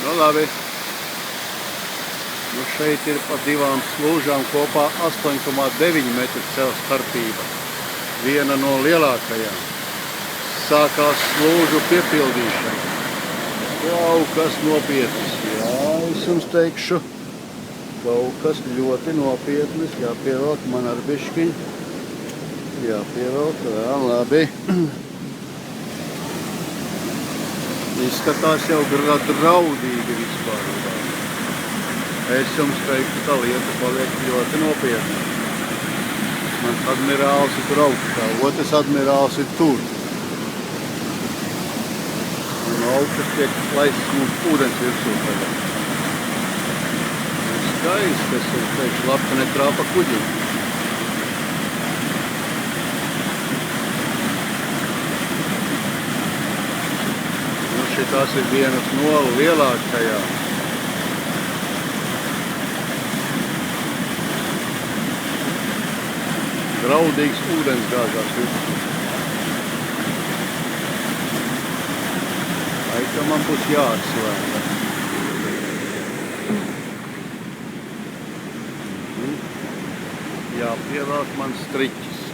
Nu labi. Nu šeit ir pa divām slūžām kopā 8,9 metru cels starpība. Viena no lielākajām. Sākās slūžu piepildīšana. Kaut kas nopietnis. Jā, es jums teikšu. Kaut kas ļoti nopietnis. Jāpievelk man ar biškiņu. Jāpievelk, jā, labi. Izskatās jau draudīgi vispār. Es jums teiktu, ka lieta paliek ļoti nopietna. Mans admirāls ir tur augšā, otrs admirāls ir tur. Un augšas tiek laists mums ūdens virsū tagad. Skaisti, es jums teikšu, labi, ka netrāpa kuģi. Šitās ir vienas no lielākajām. Draudīgs ūdens gāzās virsū. Ka man būs jāatslēga. Jāpievelk man striķis.